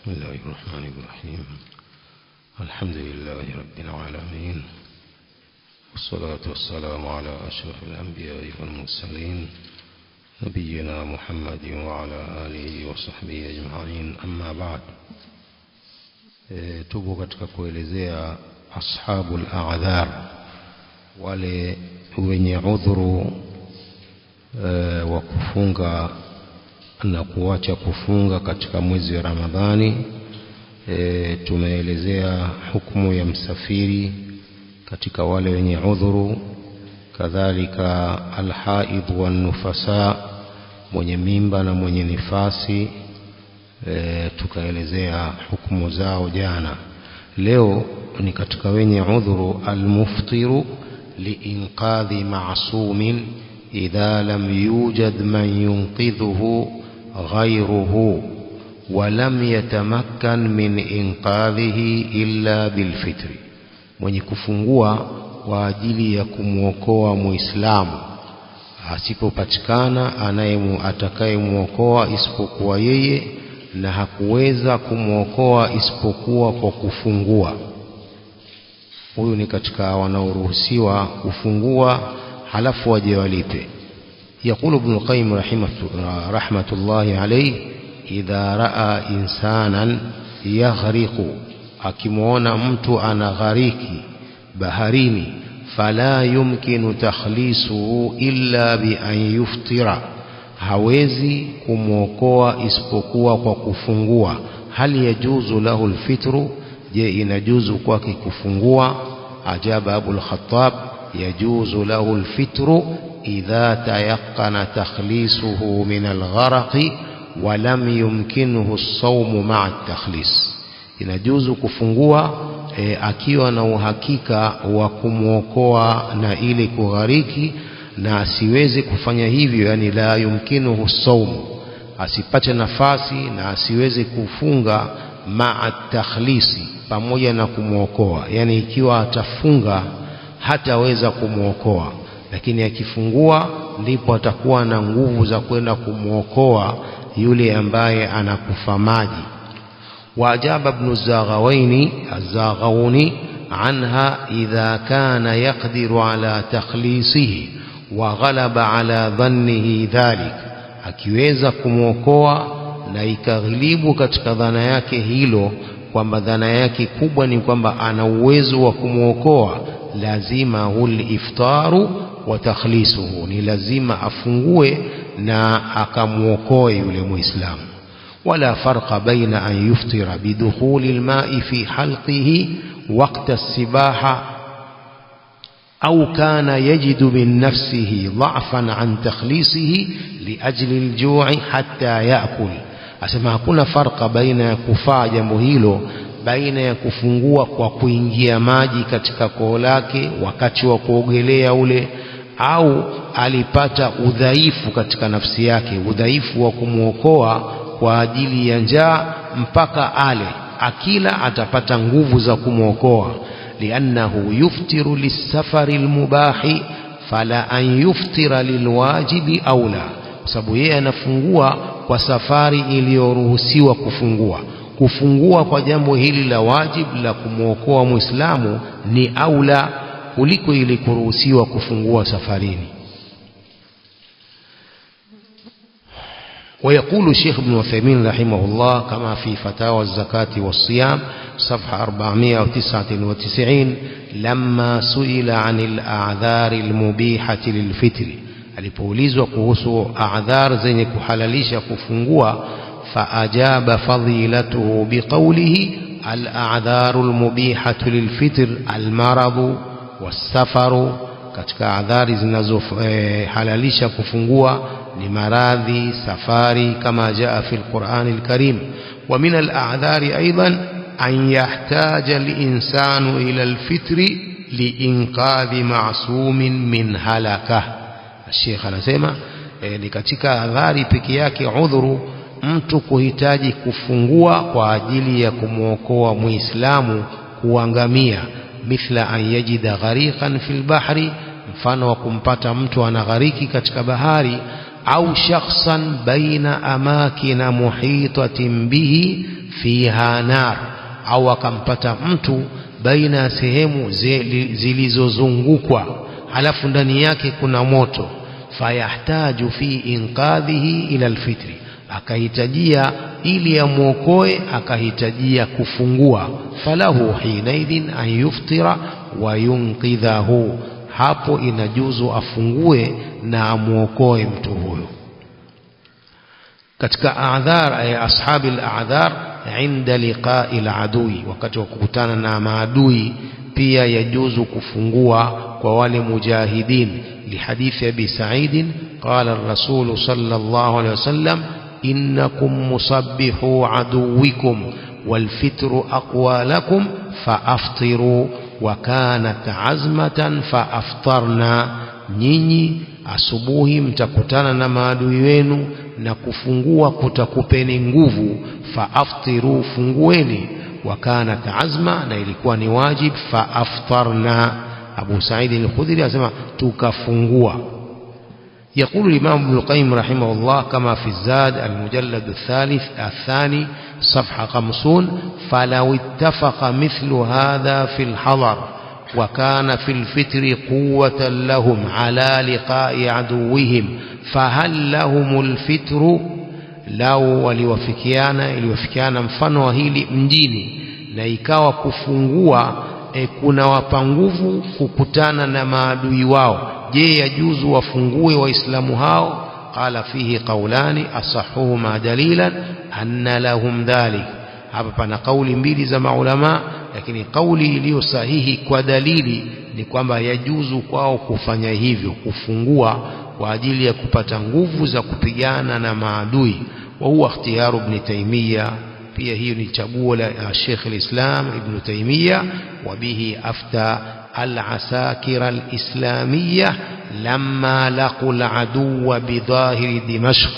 بسم الله الرحمن الرحيم. الحمد لله رب العالمين، والصلاة والسلام على أشرف الأنبياء والمرسلين نبينا محمد وعلى آله وصحبه أجمعين. أما بعد، tupo katika kuelezea ashabul a'dhar, wale wenye udhuru wa kufunga na kuacha kufunga katika mwezi wa Ramadhani. Tumeelezea hukumu ya msafiri katika wale wenye udhuru, kadhalika alhaid wan nufasa, mwenye mimba na mwenye nifasi. Tukaelezea hukumu zao jana. Leo ni katika wenye udhuru almuftiru liinqadhi ma'sumin idha lam yujad man yunqidhuhu ghayruhu wa lam yatamakkan min inqadhihi illa bilfitri, mwenye kufungua kwa ajili ya kumuokoa muislamu asipopatikana atakayemuokoa isipokuwa yeye, na hakuweza kumuokoa isipokuwa kwa kufungua. Huyu ni katika wanaoruhusiwa kufungua halafu waje walipe. يقول ابن القيم رحمة الله عليه: إذا رأى إنسانا يغرق, akimuona mtu anaghariki baharini, فلا يمكن تخليصه إلا بأن يفطر, hawezi kumuokoa isipokuwa kwa kufungua. hal yajuzu lahu alfitru, je inajuzu kwake kufungua? Ajaba Abul Khattab: yajuzu lahu alfitru idha tayaqqana takhlisuhu min algharaqi wa lam yumkinuhu as-sawmu ma'a at-takhlis. Inajuzu kufungua akiwa na uhakika wa kumuokoa na ile kughariki, na asiwezi kufanya hivyo, yani la yumkinuhu as-sawm, asipate nafasi na asiwezi kufunga ma'a at-takhlisi, pamoja na kumuokoa. Yani ikiwa atafunga hataweza kumuokoa, lakini akifungua ndipo atakuwa na nguvu za kwenda kumuokoa yule ambaye anakufa maji. Wajaba ibn az-Zaghawuni anha idha kana yaqdiru ala takhlisihi wa ghalaba ala dhannihi dhalik, akiweza kumuokoa na ikaghilibu katika dhana yake hilo, kwamba dhana yake kubwa ni kwamba ana uwezo wa kumuokoa, lazima hul iftaru wa takhlisuhu, ni lazima afungue na akamuokoe yule muislamu. wala farqa baina an yuftira bidukhuli alma'i fi halqihi waqta as-sibaha au kana yajidu min nafsihi dha'fan an takhlisihi liajli al-ju'i hatta ya'kul. Asema hakuna farqa baina ya kufaa jambo hilo, baina ya kufungua kwa kuingia maji katika koo lake wakati wa kuogelea ule, au alipata udhaifu katika nafsi yake, udhaifu wa kumuokoa kwa ajili ya njaa mpaka ale, akila atapata nguvu za kumuokoa. liannahu yuftiru lis-safari al-mubahi fala an yuftira lilwajibi aula, sababu yeye anafungua kwa safari iliyoruhusiwa kufungua. Kufungua kwa jambo hili la wajib la kumuokoa muislamu ni aula kuliko ili kuruhusiwa kufungua safarini. ويقول الشيخ ابن عثيمين رحمه الله كما في فتاوى الزكاة والصيام صفحة 499: لما سئل عن الأعذار المبيحة للفطر, alipoulizwa kuhusu a'dhar zenye kuhalalisha kufungua, faajaba fadilatuhu biqawlihi: al-a'dharu al-mubihatu lilfitr al-maradu was-safaru, katika a'dhari zinazohalalisha kufungua ni maradhi, safari, kama jaa fi al-Qur'an al-Karim. wa min al-a'dhari aidan an yahtaja al-insanu ila al-fitri liinqadhi ma'sumin min halakah. Sheikh anasema ni katika adhari peke yake udhuru mtu kuhitaji kufungua kwa ajili ya kumuokoa muislamu kuangamia. Mithla an yajida ghariqan fil bahri, mfano wa kumpata mtu anaghariki katika bahari, au shakhsan baina amakina muhitatin bihi fiha nar, au akampata mtu baina sehemu zilizozungukwa halafu ndani yake kuna moto, fayahtaju fi inqadhihi ila alfitri, akahitajia ili amuokoe, akahitajia kufungua, falahu hinaidhin an yuftira wa yunqidhahu, hapo inajuzu afungue na amuokoe mtu huyo. Katika a'dhar ay ashabi al-a'dhar inda liqa'i al-adui, wakati wa kukutana na maadui pia yajuzu kufungua kwa wale mujahidin, lihadithi Abi Sa'id qala ar-rasul sallallahu alayhi wasallam innakum musabbihu aduwikum wal fitru aqwa lakum faaftiru wa kanat azmatan faaftarna, nyinyi asubuhi mtakutana na maadui wenu na kufungua kutakupeni nguvu, faaftiru, fungueni, wa kanat azma, na ilikuwa ni wajib, faaftarna. Abu Sa'id al-Khudri asema tukafungua. يقول الإمام ابن القيم رحمه الله كما في الزاد المجلد الثاني صفحة 50: فلو اتفق مثل هذا في الحضر وكان في الفتر قوة لهم على لقاء عدوهم فهل لهم الفتر؟ لو waliwafikiana mfano wa hili mjini na ikawa kufungua kuna wapa nguvu kukutana na maadui wao, je yajuzu wafungue waislamu hao? Qala fihi qawlani asahuhuma dalilan anna lahum dhalik. Hapa pana kauli mbili za maulama, lakini kauli iliyo sahihi kwa dalili ni kwamba yajuzu kwao kufanya hivyo, kufungua kwa ajili ya kupata nguvu za kupigana na maadui. Wa huwa ikhtiyaru Ibn Taymiyyah, pia hiyo ni chaguo la Sheikh al-Islam Ibn Taymiyyah. Wa bihi afta al-asakir al-islamiyya lamma laqu al-aduwa bidhahiri Dimashq,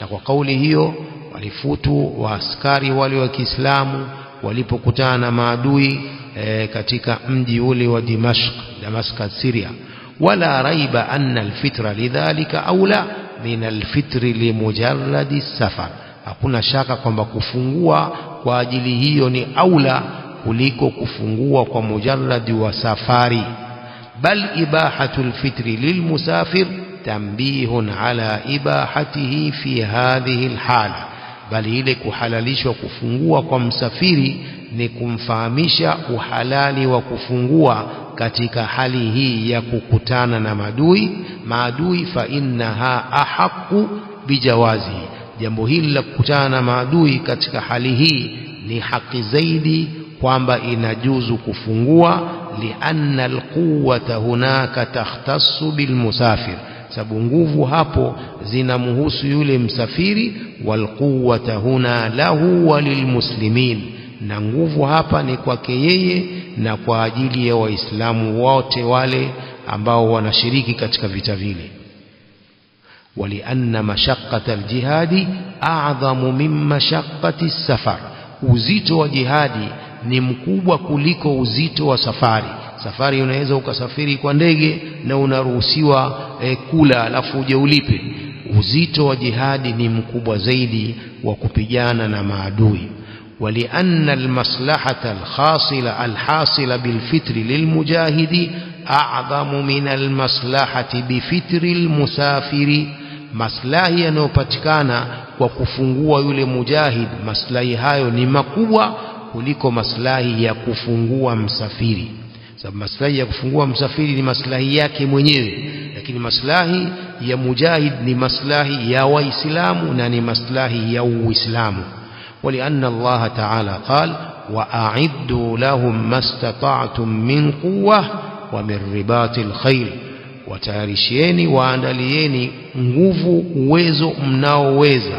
na kwa kauli hiyo walifutu wa askari wale wa Kiislamu walipokutana na maadui katika mji ule wa Dimashq, Damascus, Syria. Wala raiba anna al-fitra lidhalika aula min al-fitri limujarradi safar, hakuna shaka kwamba kufungua kwa ajili hiyo ni aula kuliko kufungua kwa mujarradi wa safari. Bal ibahatul fitri lilmusafir tanbihun ala ibahatihi fi hadhihi alhala, bali ile kuhalalishwa kufungua kwa msafiri ni kumfahamisha uhalali wa kufungua katika hali hii ya kukutana na maadui, fa innaha ahqqu bijawazihi, jambo hili la kukutana na maadui katika hali hii ni haki zaidi kwamba inajuzu kufungua, lianna alquwwata hunaka takhtassu bilmusafir, sababu nguvu hapo zinamhusu yule msafiri, walquwwata huna lahu walilmuslimin, na nguvu hapa ni kwake yeye na kwa ajili ya waislamu wote wale ambao wanashiriki katika vita vile. ولأن مشقة الجهاد أعظم من مشقة السفر, uzito wa jihadi ni mkubwa kuliko uzito wa safari. Safari unaweza ukasafiri kwa ndege na unaruhusiwa kula alafu uje ulipe. Uzito wa jihadi ni mkubwa zaidi wa kupigana na maadui. ولأن المصلحة الحاصلة بالفتر للمجاهد أعظم من المصلحة بفتر المسافر, maslahi yanayopatikana kwa kufungua yule mujahid, maslahi hayo ni makubwa kuliko maslahi ya kufungua msafiri. Sababu maslahi ya kufungua msafiri ni maslahi yake mwenyewe, lakini maslahi ya mujahid ni maslahi ya waislamu na ni maslahi ya uislamu. ولأن الله تعالى قال وأعدوا لهم ما استطعتم من قوة ومن رباط الخيل, watayarishieni waandalieni nguvu, uwezo mnaoweza,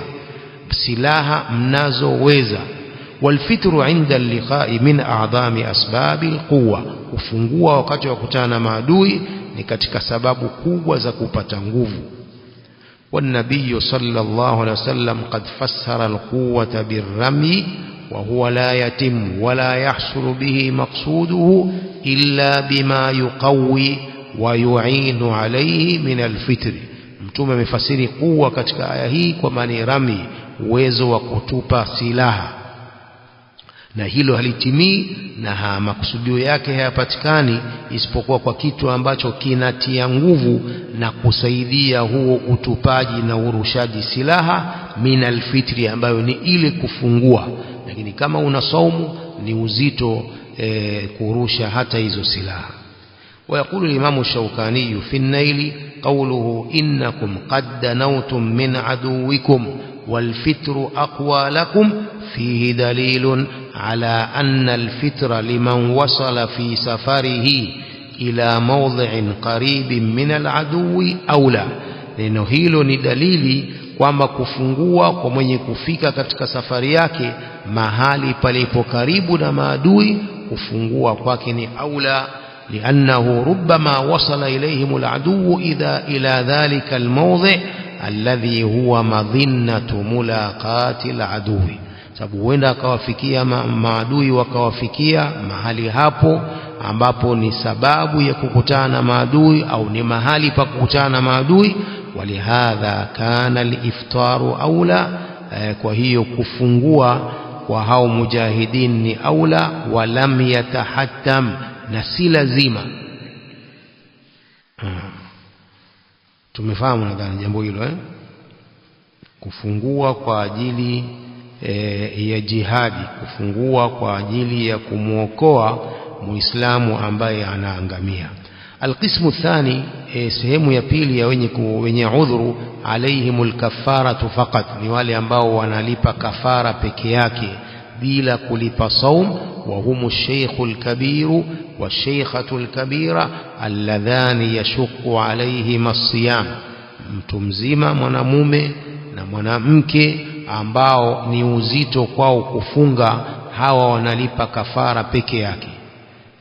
silaha mnazoweza. Walfitru inda al-liqa'i min a'dhami asbabi al-quwwa, kufungua wakati wa kukutana na maadui ni katika sababu kubwa za kupata nguvu. والنبي صلى الله عليه وسلم قد فسر القوة بالرمي وهو لا يتم ولا يحصل به مقصوده إلا بما يقوي ويعين عليه من الفتر. Mtume amefasiri kuwa katika aya hii kwa maana rami, uwezo wa kutupa silaha, na hilo halitimii na makusudio yake hayapatikani isipokuwa kwa kitu ambacho kinatia nguvu na kusaidia huo utupaji na urushaji silaha min alfitri, ambayo ni ile kufungua. Lakini kama una saumu ni uzito kurusha hata hizo silaha. ويقول الإمام الشوكاني في النيل قوله إنكم قد دنوتم من عدوكم والفتر أقوى لكم فيه دليل على أن الفتر لمن وصل في سفره إلى موضع قريب من العدو أولى. لأنه hilo ni dalili kwamba kufungua kwa mwenye kufika katika safari yake mahali palipo karibu na maadui, kufungua kwake ni aula. لأنه ربما وصل إليهم العدو إلى ذلك الموضع الذي هو مظنة ملاقات العدو. sababu huenda akawafikia maadui, wakawafikia mahali hapo ambapo ni sababu ya kukutana na maadui au ni mahali pa kukutana na maadui. Walihadha kana al-iftaru aula, kwa hiyo kufungua kwa hao mujahidin ni aula. Walam yatahattam, na si lazima. Tumefahamu nadhani jambo hilo kufungua kwa ajili ya jihadi, kufungua kwa ajili ya kumuokoa muislamu ambaye anaangamia. Alqismu thani, sehemu ya pili ya wenye udhuru, alaihimul kafaratu faqat, ni wale ambao wanalipa kafara peke yake bila kulipa saum. وهم الشيخ الكبير والشيخة الكبيرة اللذان يشق عليهما الصيام. mtu mzima mwanamume na mwanamke ambao ni uzito kwao kufunga, hawa wanalipa kafara peke yake.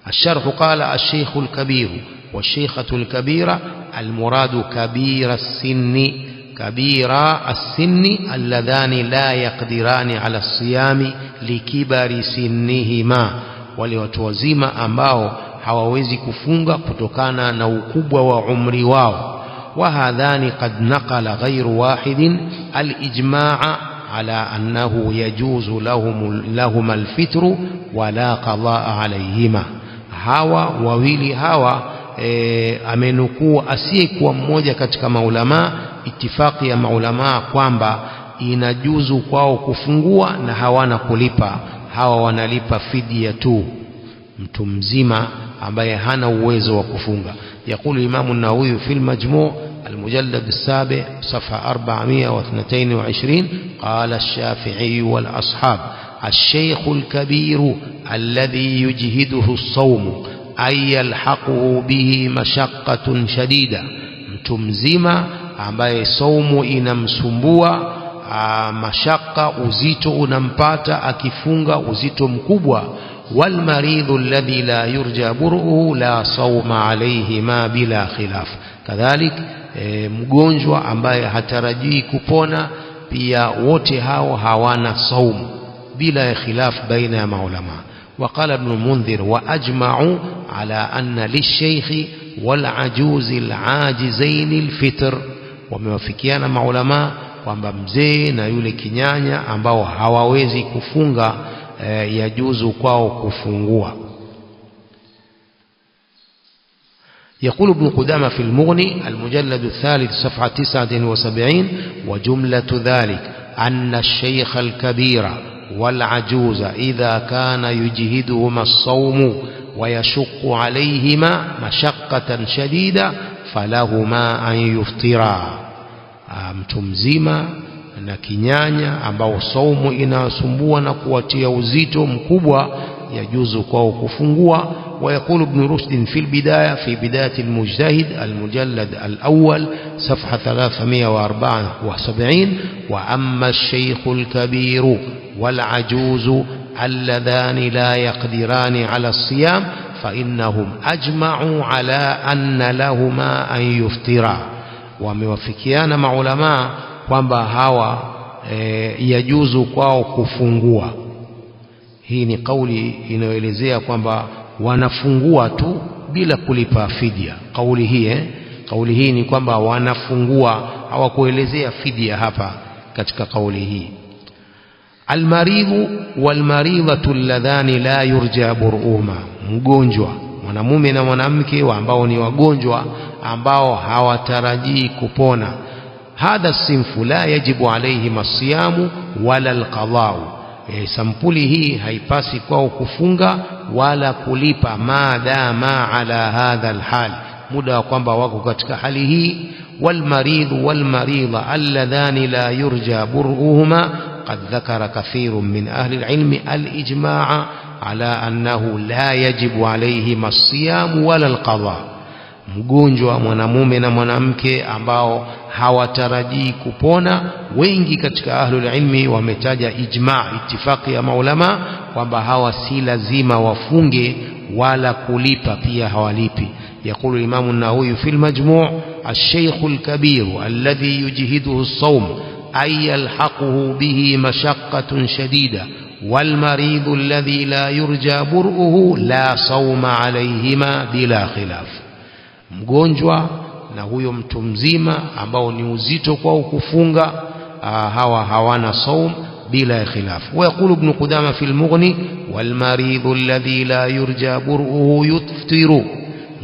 الشرح قال الشيخ الكبير والشيخة الكبيرة المراد كبير السن، كبير السن اللذان لا يقدران على الصيام لكبر سنهما، wale watu wazima ambao hawawezi kufunga kutokana na ukubwa wa umri wao. وهذان قد نقل غير واحد الإجماع على أنه يجوز لهما الفطر ولا قضاء عليهما. hawa wawili hawa amenukuu asiyekuwa mmoja katika maulama, itifaki ya maulama kwamba inajuzu kwao kufungua na hawana kulipa. Hawa wanalipa fidia tu, mtu mzima ambaye hana uwezo wa kufunga. يقول الإمام النووي في المجموع المجلد السابع صفحة 422 قال الشافعي والأصحاب الشيخ الكبير الذي يجهده الصوم أي يلحقه به مشقة شديدة، mtu mzima ambaye saumu inamsumbua, mashaka, uzito unampata akifunga, uzito mkubwa. والمريض الذي لا يرجى برؤه لا صوم عليهما بلا خلاف. كذلك mgonjwa ambaye hatarajii kupona pia, wote hao hawana saumu bila khilaf baina ya maulama. وقال ابن المنذر وأجمعوا على أن للشيخ والعجوز العاجزين الفطر. wamewafikiana maulama kwamba mzee na yule kinyanya ambao hawawezi kufunga yajuzu kwao kufungua. يقول ابن قدامة في المغني المجلد الثالث صفحة 79 وجملة ذلك أن الشيخ الكبير والعجوز إذا كان يجهدهما الصوم ويشق عليهما مشقة شديدة فلهما أن يفطرا. mtu mzima na kinyanya ambao saumu inasumbua na kuwatia uzito mkubwa yajuzu kwao kufungua. ويقول ابن رشد في البداية في بداية المجتهد المجلد الأول صفحة 374 وأما الشيخ الكبير والعجوز اللذان لا يقدران على الصيام فإنهم أجمعوا على أن لهما أن يفطرا. وموافقيان مع علماء kwamba hawa yajuzu kwao kufungua. Hii ni kauli inayoelezea kwamba wanafungua tu bila kulipa fidia. Kauli hii ni kwamba wanafungua, hawakuelezea fidia hapa katika kauli hii. Almaridhu walmaridhatu alladhani la yurja bur'uhuma, mgonjwa mwanamume na mwanamke ambao ni wagonjwa ambao hawatarajii kupona. Hadha sinfu la yajibu alayhim as-siyamu wala al-qada'u, sampuli hii haipasi kwao kufunga wala kulipa maadama ala hadha al-hal, muda wa kwamba wako katika hali hii. Walmaridhu walmaridha alladhani la yurja bur'uhuma قد ذكر كثير من أهل العلم الإجماع على أنه لا يجب عليهما الصيام ولا القضاء. mgonjwa mwanamume na mwanamke ambao hawatarajii kupona, wengi katika ahlul ilmi wametaja ijma', itifaki ya maulama kwamba hawa si lazima wafunge wala kulipa pia hawalipi. يقول الإمام النووي في المجموع: الشيخ الكبير الذي يجهده الصوم أي يلحقه به مشقة شديدة والمريض الذي لا يرجى برؤه لا صوم عليهما بلا خلاف. mgonjwa na huyo mtu mzima ambao ni uzito kwao kufunga, hawa hawana saum bila khilaf. ويقول ابن قدامة في المغني: والمريض الذي لا يرجى برؤه يفطر,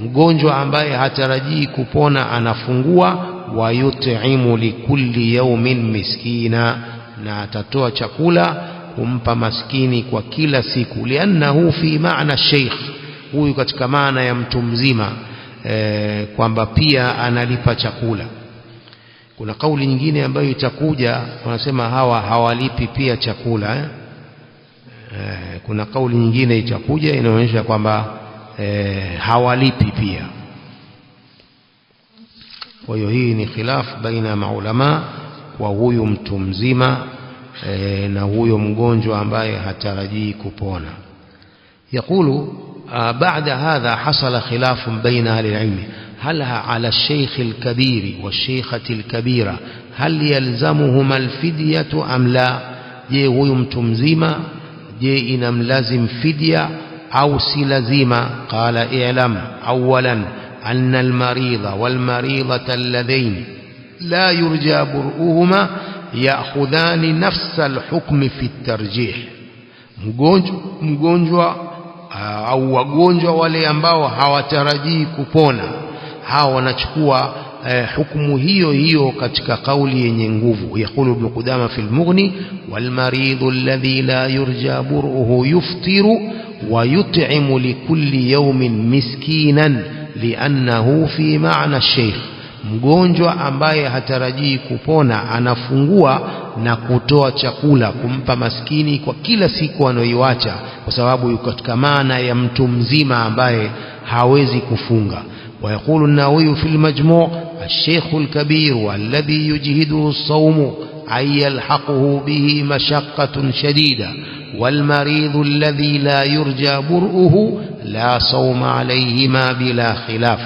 mgonjwa ambaye hatarajii kupona anafungua. ويطعم لكل يوم مسكينا, na atatoa chakula kumpa maskini kwa kila siku. liannahu fi maana sheikh, huyu katika maana ya mtu mzima, kwamba pia analipa chakula. Kuna kauli nyingine ambayo itakuja, wanasema hawa hawalipi pia chakula. Kuna kauli nyingine itakuja inaonyesha kwamba hawalipi pia. Kwa hiyo hii ni khilaf baina maulama kwa huyu mtu mzima na huyo mgonjwa ambaye hatarajii kupona. يقول: بعد هذا حصل خلاف بين أهل العلم هل على الشيخ الكبير والشيخة الكبيرة هل يلزمهما الفدية أم لا. je huyu mtu mzima, je inamlazim fidya au si lazima. قال: اعلم أولا أن المريض والمريضة اللذين لا يرجى برؤهما يأخذان نفس الحكم في الترجيح. mgonjwa au wagonjwa wale ambao hawatarajii kupona, hao wanachukua hukumu hiyo hiyo katika kauli yenye nguvu. يقول ابن قدامة في المغني: والمريض الذي لا يرجى برؤه يفطر ويطعم لكل يوم مسكينا لأنه في معنى الشيخ. mgonjwa ambaye hatarajii kupona anafungua na kutoa chakula kumpa maskini kwa kila siku anayoiacha, kwa sababu yuko katika maana ya mtu mzima ambaye hawezi kufunga. ويقول النووي في المجموع: الشيخ الكبير الذي يجهده الصوم أي يلحقه به مشقة شديدة والمريض الذي لا يرجى برؤه لا صوم عليهما بلا خلاف.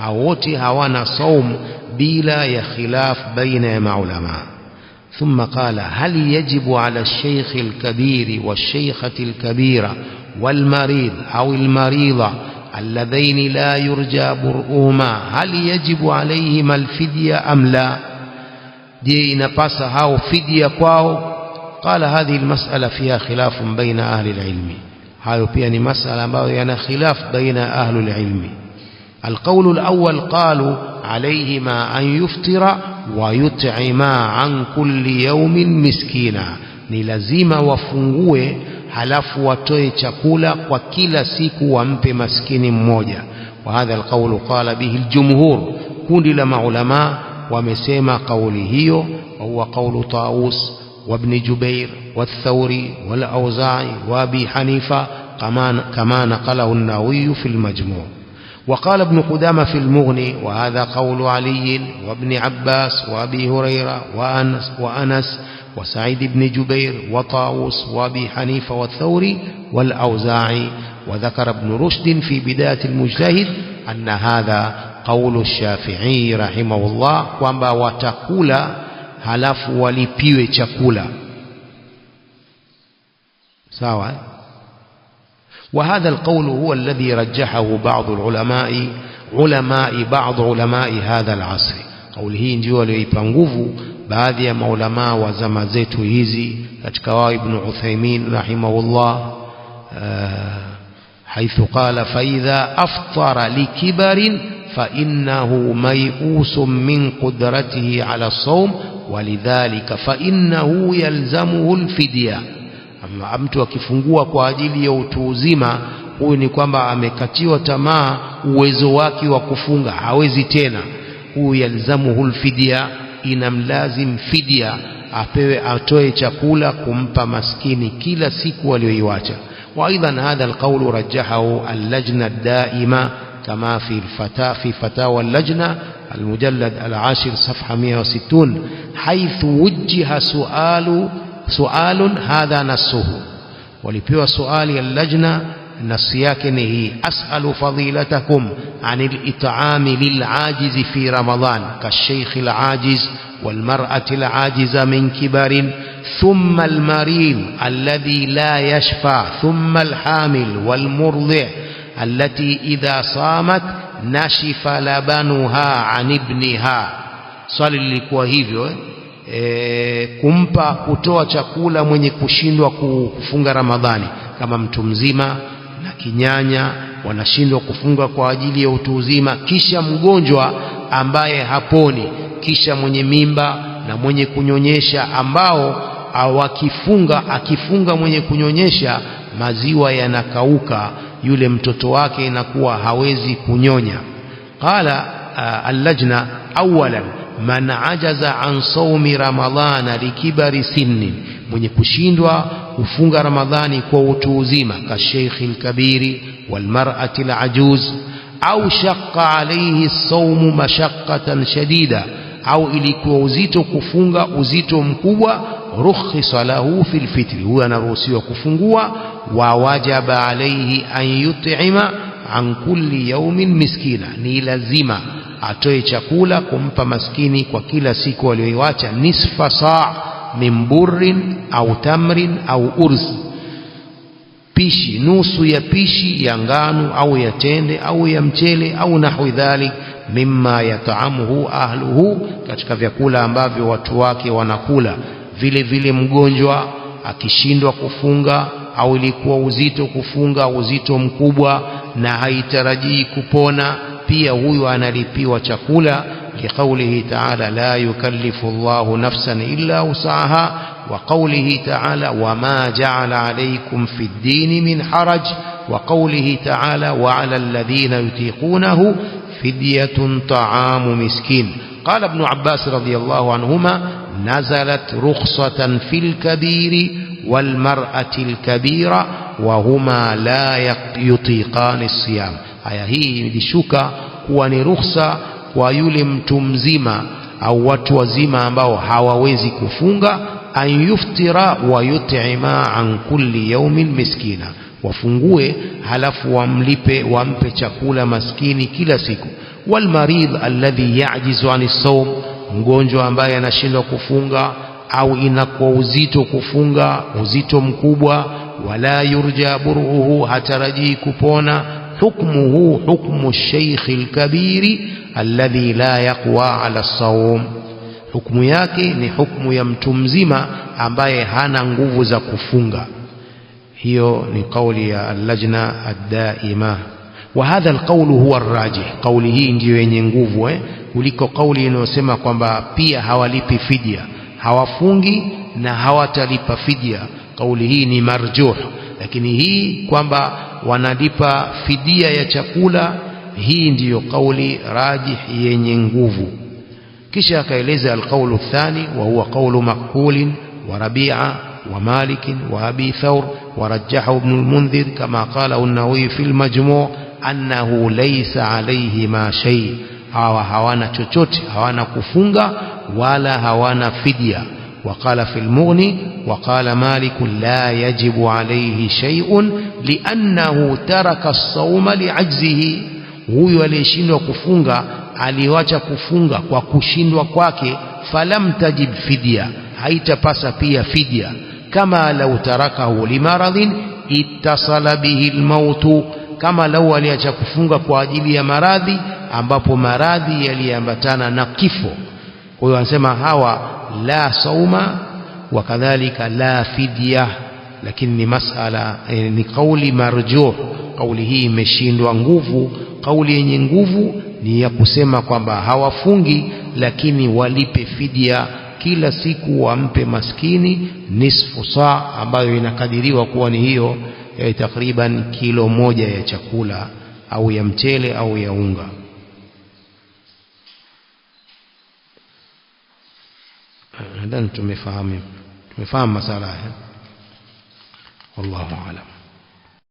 wote hawana saum bila ya khilaf baina ya maulama. ثم قال: هل يجب على الشيخ الكبير والشيخة الكبيرة والمريض أو المريضة اللذين لا يرجى برؤهما هل يجب عليهما الفدية أم لا. je inapasa hao fidia kwao. قال: هذه المسألة فيها خلاف بين أهل العلم. hayo pia ni masala ambayo yana khilaf baina أهل العلم. القول الأول قالوا: عليهما أن يفطر ويطعما عن كل يوم مسكينا, ni lazima wafungue halafu watoe chakula kwa kila siku wampe maskini mmoja. وهذا القول قال به الجمهور, kundi la maulama wamesema kauli hiyo. وهو قول طاووس وابن جبير والثوري والأوزاعي وابي حنيفة كما نقله النووي في المجموع. وقال ابن قدامة في المغني: وهذا قول علي وابن عباس وابي هريرة وأنس وسعيد بن جبير وطاووس وابي حنيفة والثوري والأوزاعي. وذكر ابن رشد في بداية المجتهد أن هذا قول الشافعي رحمه الله, kwamba watakula halafu walipiwe chakula. sawa. وهذا القول هو الذي رجحه بعض بعض علماء هذا العصر. قوله ndio aliyoipa nguvu baadhi ya maulama wa zama zetu hizi katika wao Ibn Uthaymeen rahimahullah حيث قال فإذا أفطر لكبر فإنه ميؤوس من قدرته على الصوم ولذلك فإنه يلزمه الفدية. أما mtu akifungua kwa ajili ya utu uzima, huyu ni kwamba amekatiwa tamaa uwezo wake wa kufunga, hawezi tena. Huyu yalzamuhu alfidya, inamlazim fidya, atoe chakula kumpa maskini kila siku aliyoiacha. وأيضا هذا القول رجحه اللجنة الدائمة كما في فتاوى اللجنة المجلد 10 صفحة 160 حيث وجه سؤال هذا نصه. ولبيو سؤال اللجنة نص يكنه أسأل فضيلتكم عن الإطعام للعاجز في رمضان كالشيخ العاجز والمرأة العاجزة من كبر ثم المريض الذي لا يشفى ثم الحامل والمرضع التي إذا صامت نشف لبنها عن ابنها. swali lilikuwa hivyo kumpa kutoa chakula mwenye kushindwa kufunga Ramadhani, kama mtu mzima na kinyanya wanashindwa kufunga kwa ajili ya utu uzima, kisha mgonjwa ambaye haponi, kisha mwenye mimba na mwenye kunyonyesha ambao akifunga mwenye kunyonyesha maziwa yanakauka, yule mtoto wake inakuwa hawezi kunyonya. Qala اللجنة أولا من عجز عن صوم رمضان لكبر سن, mwenye kushindwa kufunga Ramadhani kwa utu uzima, كالشيخ الكبير والمرأة العجوز, أو شق عليه الصوم مشقة شديدة, au ilikuwa uzito kufunga uzito mkubwa, rukhisa lahu fil fitri, huyo anaruhusiwa kufungua. Wa wajaba alayhi an yut'ima an kulli yawmin miskina, ni lazima atoe chakula kumpa maskini kwa kila siku aliyoiacha, nisfa saa min burrin au tamrin au urz, pishi nusu ya pishi ya ngano au ya tende au ya mchele au nahwi dhalik mimma yataamuhu ahluhu, katika vyakula ambavyo watu wake wanakula. Vile vile mgonjwa akishindwa kufunga au ilikuwa uzito kufunga uzito mkubwa na haitarajii kupona, pia huyu analipiwa chakula, liqaulihi ta'ala la yukallifu Allahu nafsan illa wusaha, wa qaulihi ta'ala wama ja'ala alaykum fid dini min haraj, wa qaulihi ta'ala wa 'ala alladhina yutiqunahu fidyatun ta'amu miskin. قال ابن عباس رضي الله عنهما نزلت رخصة في الكبير والمرأة الكبيرة وهما لا يطيقان الصيام. aya hii ilishuka kuwa ni ruhusa kwa yule mtu mzima au watu wazima ambao hawawezi kufunga, an yuftira wa yut'ima an kulli yawmin miskina, wafungue halafu wampe chakula maskini kila siku. Walmarid alladhi ya'jizu anis sawm, mgonjwa ambaye anashindwa kufunga au inakuwa uzito kufunga uzito mkubwa, wala yurja bur'uhu, hatarajii kupona, hukmuhu hukmu shaykh al-kabiri alladhi la yaqwa ala as-sawm, hukumu yake ni hukumu ya mtu mzima ambaye hana nguvu za kufunga. Hiyo ni kauli ya al-lajna ad-daima. وهذا القول هو الراجح, kauli hii ndiyo yenye nguvu kuliko kauli inayosema kwamba pia hawalipi fidia, hawafungi na hawatalipa fidia. Kauli hii ni marjuh, lakini hii kwamba wanalipa fidia ya chakula, hii ndiyo kauli rajih yenye nguvu. Kisha akaeleza alqaulu thani wa huwa qawlu Makhul wa Rabi'a wa Malik wa Abi Thawr wa rajjahu Ibn al-Mundhir kama qala an-Nawawi fi al-Majmu' annahu laysa alayhi ma shay, hawana chochote, hawana kufunga wala hawana fidia. وقال في المغني وقال مالك لا يجب عليه شيء لأنه ترك الصوم لعجزه, huyu aliyeshindwa kufunga aliwacha kufunga kwa kushindwa kwake, falam tajib fidya, haitapasa pia fidya. Kama lau tarakahu limaradhin ittasala bihi almautu, kama lau aliacha kufunga kwa ajili ya maradhi ambapo maradhi yaliambatana na kifo. Kwa hiyo anasema hawa la sauma wakadhalika la fidya, lakini ni masala ni kauli marjuh. Kauli hii imeshindwa nguvu. Kauli yenye nguvu ni ya kusema kwamba hawafungi lakini walipe fidya, kila siku wampe maskini nisfu saa, ambayo inakadiriwa kuwa ni hiyo takriban kilo moja ya chakula au ya mchele au ya unga. Nadhani tumefahamu masala haya. Wallahu a'lam.